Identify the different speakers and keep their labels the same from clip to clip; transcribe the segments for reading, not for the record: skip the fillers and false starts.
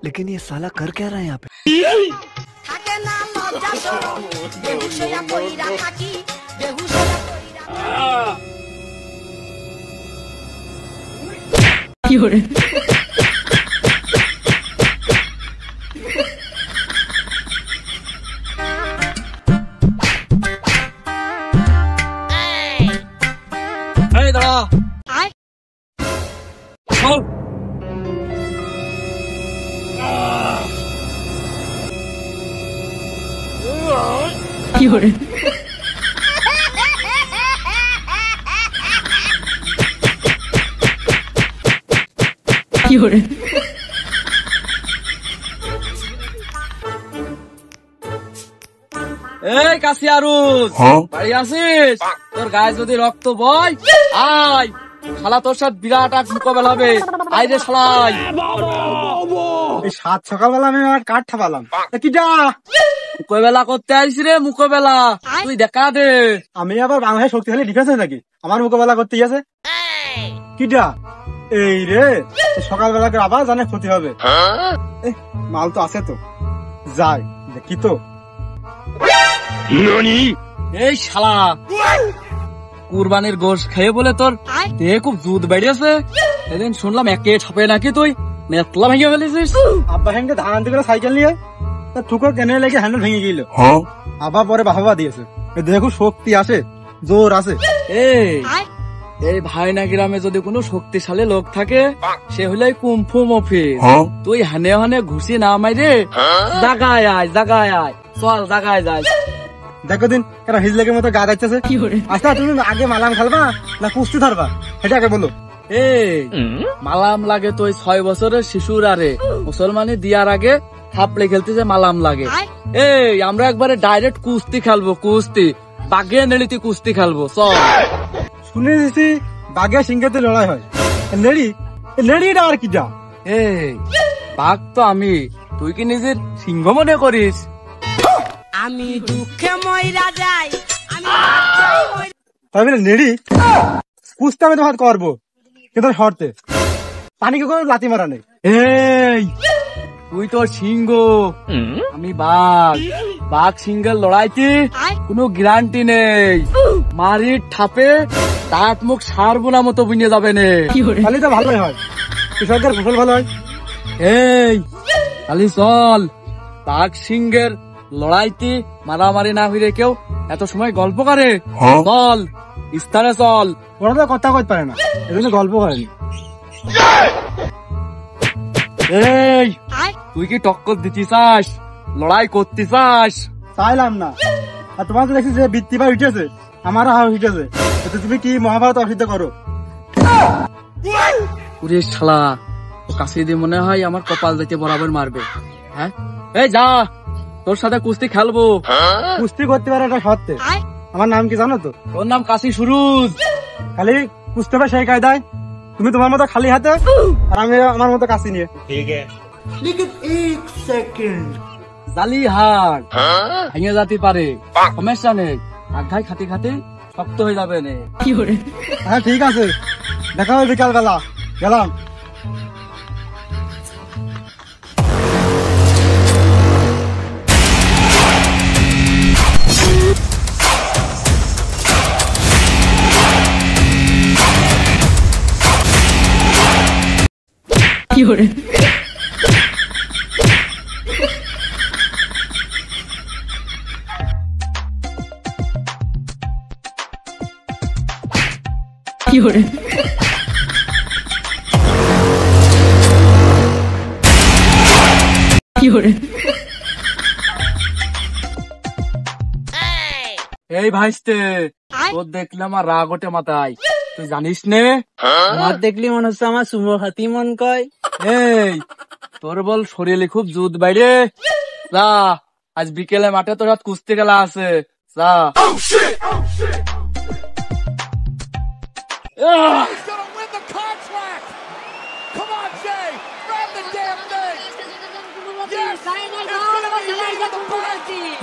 Speaker 1: लेकिन ये साला कर क्या रहा है यहाँ पे?
Speaker 2: এই কাশিয়ারুস বাড়ি আসিস? তোর গায়ে যদি রক্ত বয় আয়, শালা তোর সাথে বিরাট এক মোকাবেলা হবে। আয় রে শালাই।
Speaker 3: এই সাত সকালবেলা আমি আমার কাঠ ঠাপালাম কি যা
Speaker 2: মোকাবেলা করতে আইস রে, মোকাবেলা তুই দেখা দে।
Speaker 3: আমি আবার বাংলাদেশ শক্তিশালী ডিফেন্স নাকি আমার মোকাবেলা করতে গেছে কিটা? এই রে সকালবেলা করে আবার জানে ক্ষতি হবে। মাল তো আছে তো, যাই দেখি তো।
Speaker 2: এই শালা কুরবানির গোশ খেয়ে বলে তোর দেহে খুব দুধ বেড়েছে। সেদিন শুনলাম একে ছাপে নাকি তুই মেতলা ভেঙে ফেলেছিস।
Speaker 3: আব্বা হেনকে ধান আনতে করে সাইকেল নিয়ে থুকো কেনে লেগে হ্যান্ডেল ভেঙে গেল। আব্বা পরে বাহবা দিয়েছে, দেখো শক্তি আছে, জোর আছে।
Speaker 2: এই ভাইনা গ্রামে যদি কোনো শক্তিশালী লোক থাকে সে হলে কুম্ফু মফিজ। তুই হানে হানে ঘুষি না মাইরে জাগায় আয়, জাগায় আয়, চল জাগায় যাই।
Speaker 3: দেখো দিন কেন হিজলেকের মতো গা যাচ্ছে। আচ্ছা তুমি আগে মালাম খেলবা না কুস্তি ধরবা সেটা আগে বলো।
Speaker 2: মালাম লাগে তো 6 বছরের শিশুর আরে মুসলমানি দিয়ার আগে থাপড়ে খেলতে যে মালাম লাগে। আমরা একবারে ডাইরেক্ট কুস্তি খেলবো, কুস্তি বাঘে নেড়িতে কুস্তি খেলবো, চল।
Speaker 3: শুনে দিছি বাঘে সিংহেতে লড়াই হয়, নেড়ি নেড়িটা আর কি যা?
Speaker 2: বাঘ তো আমি, তুই কি নিজের সিংহ মনে করিস?
Speaker 4: আমি দুঃখে মইরা যাই,
Speaker 3: তাই বলে নেড়ি কুস্তি আমি তো হাত করবো, কিন্তু শর্তে পানিকে কোনো লাথি মারা নেই।
Speaker 2: তুই তো সিংহ, আমি বাঘ। বাঘ সিংহের লড়াইতে কোনো গ্যারান্টি নেই, মারির ঠাপে দাঁত মুখ সারবোনা মতো বুঝে যাবে না।
Speaker 3: তাহলে তো ভালোই হয়, কৃষকের ফসল ভালো হয়।
Speaker 2: তাহলে চল বাঘ সিংহের লড়াইতে মারামারি না হইলে কেউ এত সময় গল্প করে। চল স্থানে চল।
Speaker 3: ওরা তো কথা কইতে পারে না, এজন্য গল্প করেনি।
Speaker 2: তুই কি টক্কর দিতে চাস, লড়াই করতে চাস?
Speaker 3: চাইলাম না, আর তোমার তো দেখছি যে বৃত্তি বা উঠেছে, আমারও হাওয়া উঠেছে, তুমি কি মহাভারত অসিদ্ধ করো?
Speaker 2: ওরে শালা, ও কাছে দিয়ে মনে হয় আমার কপাল দেখে বরাবর মারবে। হ্যাঁ এই যা, তোর সাথে কুস্তি খেলবো।
Speaker 3: কুস্তি করতে পারে এটা সত্যি। আমার নাম কি জানো তো?
Speaker 2: তোর নাম কাশি সুরুজ।
Speaker 3: খালি কুস্তি হবে সেই কায়দায়, তুমি তোমার মতো খালি হাতে আর আমি আমার মতো কাশি নিয়ে। ঠিক আছে, লেকিন 1 সেকেন্ড।
Speaker 2: জালি হাট ভেঙে যেতে পারে, সমস্যা নেই, আঘাই খাতে খাতে শক্ত হয়ে যাবে।
Speaker 3: হ্যাঁ ঠিক আছে, দেখা হবে বিকাল বেলা, গেলাম।
Speaker 2: এই ভাইস্তে, তোর দেখলে আমার রাগ ওঠে মাথায়, তুই জানিস নে?
Speaker 5: আমার দেখলি মনে হচ্ছে আমার সুমো হাতি মন কয়।
Speaker 2: এই তোর বল শরীরে খুব জুত বাইরে, যা আজ বিকেলে মাঠে তোর হাত কুস্তি খেলা আছে, যা।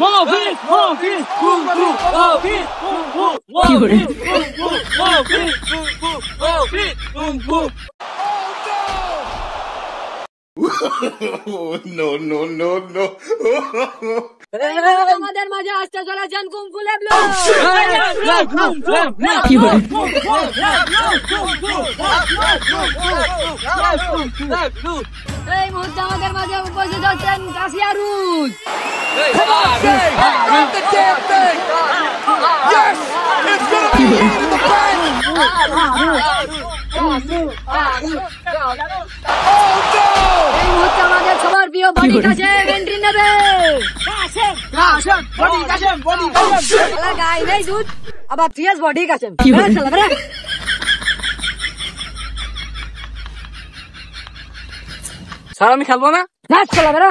Speaker 2: Whoa,
Speaker 4: আমাদের মাঝে আসতে চলেছেন কুমফু লেবলু। এই মুহূর্তে আমাদের মাঝে উপস্থিত হচ্ছেন কাশিয়া রুজ। এই মুহূর্তে আমাদের সবার প্রিয় বডি কাশেম এন্ট্রি নেবে। গাই নেই দুধ আবার ফিয়াস বডি কাশেম।
Speaker 2: স্যার আমি খেলবো না।
Speaker 4: না চলা বেরো।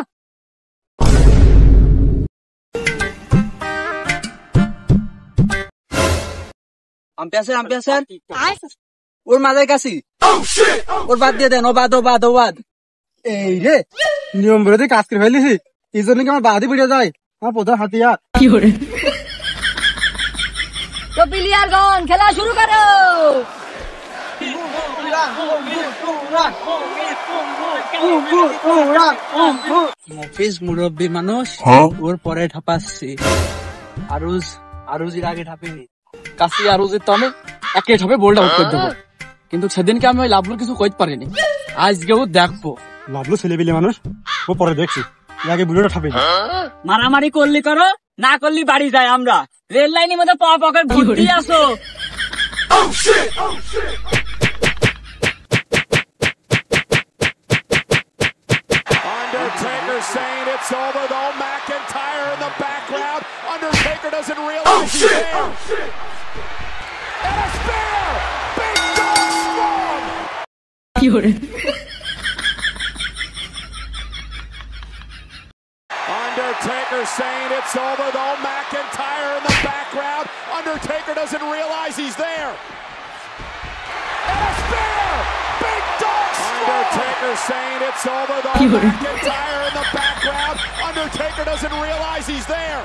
Speaker 5: আম্পায়ার স্যার ওর মাথায় কাছি ওর বাদ দিয়ে দেন। ও বাদ
Speaker 3: এই রে নিয়ম বিরোধী কাজ করে ফেলেছি, এই জন্য কি আমার বাদই বেড়ে যায় আমার প্রধান হাতিয়ার।
Speaker 4: তো প্লেয়ার গন খেলা শুরু করো।
Speaker 5: অফিস মুরব্বী মানুষ ওর পরে ঠাপাচ্ছি। আরুজির আগে ঠাপিনি।
Speaker 2: কাশি আরুজির তো আমি একে ঠাপে বোল্ড আউট করে দেবো, কিন্তু সেদিনকে আমি ওই লাভলুর কিছু কইতে পারিনি। আজকেও দেখবো।
Speaker 3: লাভলু ছেলেপিলে মানুষ, ও পরে দেখছি, এর আগে বুড়োটা ঠাপে।
Speaker 5: মারামারি করলি করো, না করলি বাড়ি যাই আমরা। রেল লাইনের মধ্যে পকেট ঘুরতে আসো।
Speaker 6: Undertaker saying it's over though. McIntyre in the background. Undertaker doesn't realize he's there. And a spear! Big dog strong! Undertaker saying it's over though. McIntyre in the background. Undertaker doesn't realize he's there. And a spear! Big dog strong! Undertaker saying it's over though. McIntyre in the background. Undertaker doesn't realize he's there.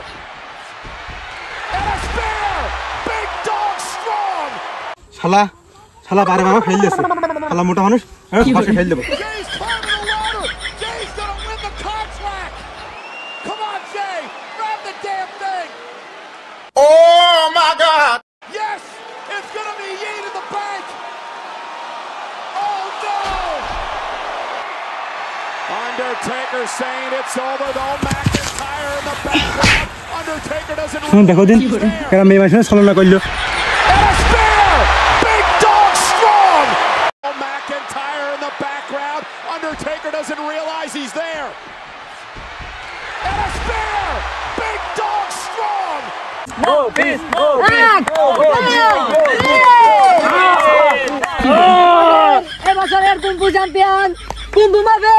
Speaker 6: And a spear! Big dog strong!
Speaker 3: শালা বারে বারে fail দিয়েছে, শালা মোটা মানুষ ফাঁসে fail দেবো।
Speaker 6: Jay's climbing the ladder. Jay's gonna win the contract. Come on, Jay. Grab the damn thing. Oh my God. Yes, it's gonna be Ye to the bank. Oh no. Undertaker saying it's over though. McIntyre in the background. Undertaker doesn't
Speaker 3: শুনুন দেখো দিন
Speaker 6: realize
Speaker 3: কেন মেয়ে মানুষের ছলনা করলো।
Speaker 6: and a spear! Big dog strong! McIntyre in the background. Undertaker doesn't realize he's there. And a spear! Big dog strong!
Speaker 4: এবছরের kung fu champion kung fu মাবে।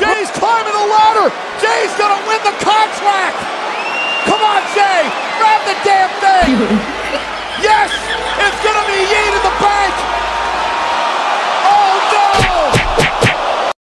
Speaker 6: Jay's climbing the ladder. Jay's gonna win the contract. Come on, Jay. Grab the damn thing. Yes, it's gonna be Ye to the bank.